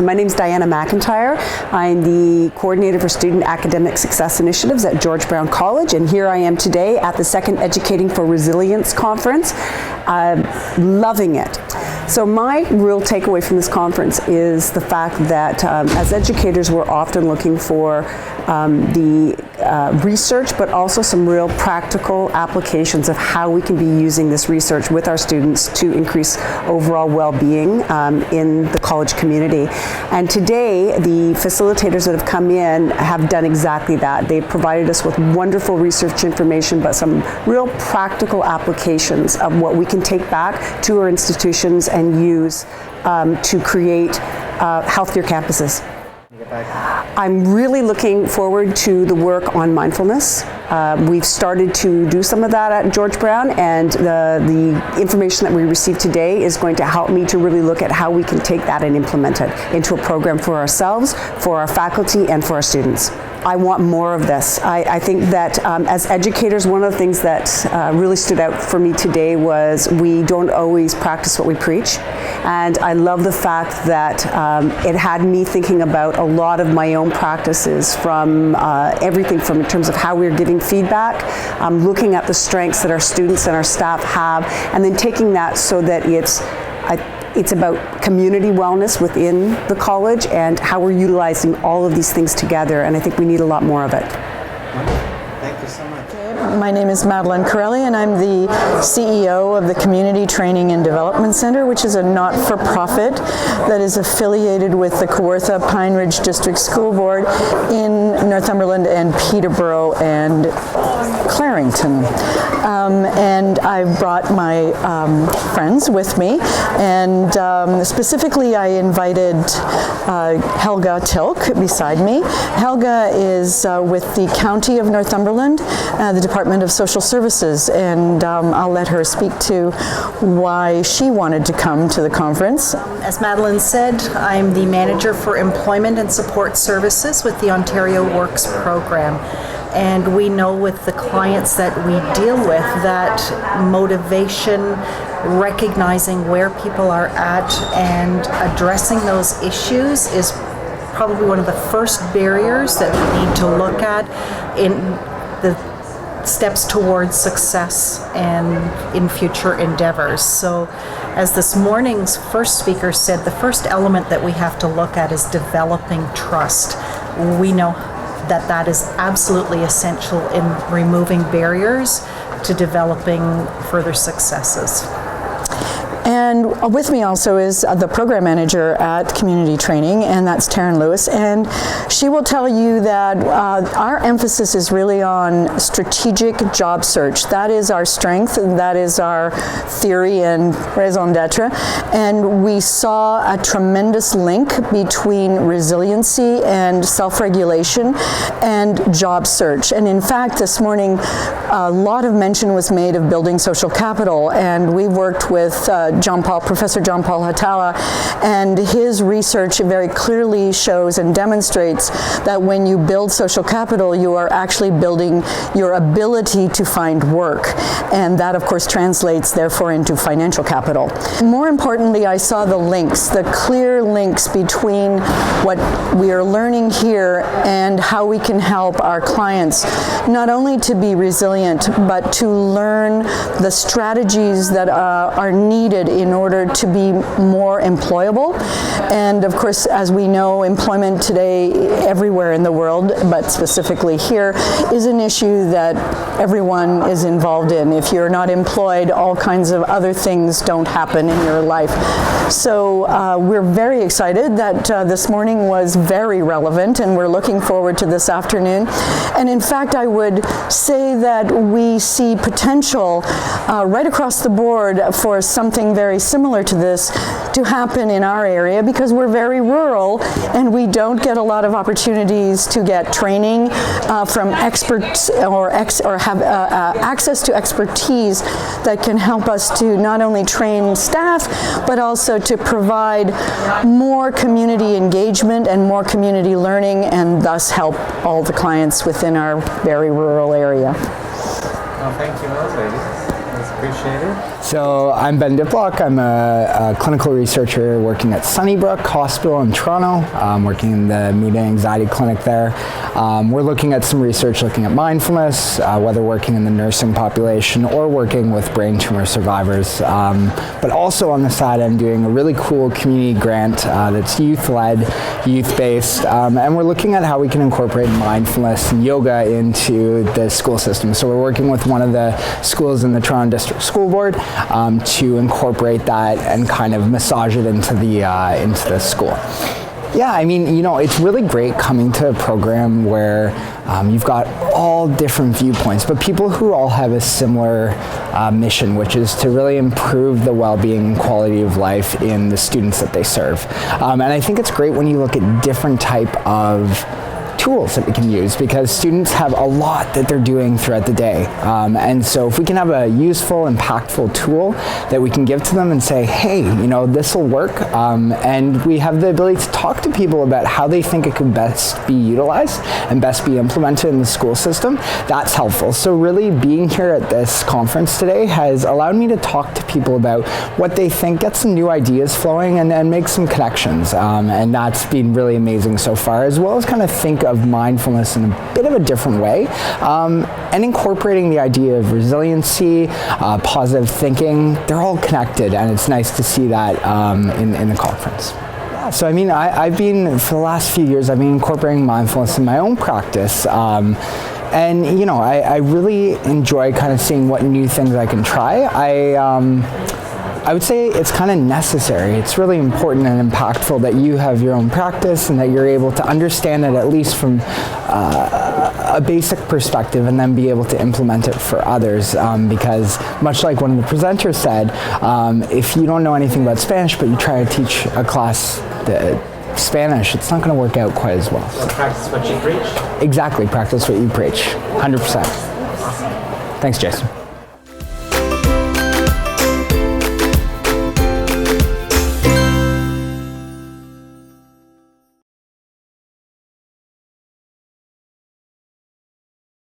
My name is Diana McIntyre. I'm the Coordinator for Student Academic Success Initiatives at George Brown College, and here I am today at the second Educating for Resilience Conference. Loving it. So my real takeaway from this conference is the fact that as educators we're often looking for the research, but also some real practical applications of how we can be using this research with our students to increase overall well-being in the college community. And today, the facilitators that have come in have done exactly that. They've provided us with wonderful research information, but some real practical applications of what we can take back to our institutions and use to create healthier campuses. I'm really looking forward to the work on mindfulness. We've started to do some of that at George Brown, and the information that we received today is going to help me to really look at how we can take that and implement it into a program for ourselves, for our faculty, and for our students. I want more of this. I think that as educators, one of the things that really stood out for me today was we don't always practice what we preach. And I love the fact that it had me thinking about a lot of my own practices, from everything from in terms of how we're giving feedback, looking at the strengths that our students and our staff have, and then taking that so that it's about community wellness within the college and how we're utilizing all of these things together, and I think we need a lot more of it. Thank you so much. My name is Madeline Corelli, and I'm the CEO of the Community Training and Development Center, which is a not-for-profit that is affiliated with the Kawartha Pine Ridge District School Board in Northumberland and Peterborough and Clarington. And I've brought my friends with me, and specifically I invited Helga Tilk beside me. Helga is with the County of Northumberland, the Department of Social Services, and I'll let her speak to why she wanted to come to the conference. As Madeline said, I'm the Manager for Employment and Support Services with the Ontario Works program. And we know with the clients that we deal with that motivation, recognizing where people are at and addressing those issues is probably one of the first barriers that we need to look at in the steps towards success and in future endeavors. So as this morning's first speaker said, the first element that we have to look at is developing trust. We know that is absolutely essential in removing barriers to developing further successes. And with me also is the program manager at Community Training, and that's Taryn Lewis, and she will tell you that our emphasis is really on strategic job search. That is our strength, and that is our theory and raison d'etre, and we saw a tremendous link between resiliency and self-regulation and job search. And in fact, this morning a lot of mention was made of building social capital, and we worked with Professor John Paul Hatala, and his research very clearly shows and demonstrates that when you build social capital, you are actually building your ability to find work, and that of course translates therefore into financial capital. More importantly, I saw the links, the clear links between what we are learning here and how we can help our clients not only to be resilient, but to learn the strategies that are needed in order to be more employable. And of course, as we know, employment today everywhere in the world, but specifically here, is an issue that everyone is involved in. If you're not employed, all kinds of other things don't happen in your life. So we're very excited that this morning was very relevant, and we're looking forward to this afternoon. And in fact, I would say that we see potential right across the board for something very similar to this to happen in our area, because we're very rural and we don't get a lot of opportunities to get training from experts or have access to expertise that can help us to not only train staff, but also to provide more community engagement and more community learning, and thus help all the clients within our very rural area. Well, thank you, ladies. It's appreciated. So I'm Ben Diplock. I'm a clinical researcher working at Sunnybrook Hospital in Toronto, working in the mood and anxiety clinic there. We're looking at some research looking at mindfulness, whether working in the nursing population or working with brain tumor survivors. But also on the side, I'm doing a really cool community grant that's youth-led, youth-based, and we're looking at how we can incorporate mindfulness and yoga into the school system. So we're working with one of the schools in the Toronto District School Board to incorporate that and kind of massage it into the school. Yeah, I mean, it's really great coming to a program where you've got all different viewpoints, but people who all have a similar mission, which is to really improve the well-being and quality of life in the students that they serve. And I think it's great when you look at different type of tools that we can use, because students have a lot that they're doing throughout the day. And so if we can have a useful, impactful tool that we can give to them and say, hey, this will work, and we have the ability to talk to people about how they think it could best be utilized and best be implemented in the school system, that's helpful. So really being here at this conference today has allowed me to talk to people about what they think, get some new ideas flowing, and make some connections. And that's been really amazing so far, as well as kind of think of mindfulness in a bit of a different way, and incorporating the idea of resiliency, positive thinking. They're all connected, and it's nice to see that in the conference. Yeah, so I mean, I've been, for the last few years, I've been incorporating mindfulness in my own practice. And I really enjoy kind of seeing what new things I can try. I would say it's kind of necessary. It's really important and impactful that you have your own practice and that you're able to understand it at least from a basic perspective, and then be able to implement it for others. Because much like one of the presenters said, if you don't know anything about Spanish but you try to teach a class Spanish, it's not going to work out quite as well. So practice what you preach? Exactly, practice what you preach, 100%. Thanks, Jason.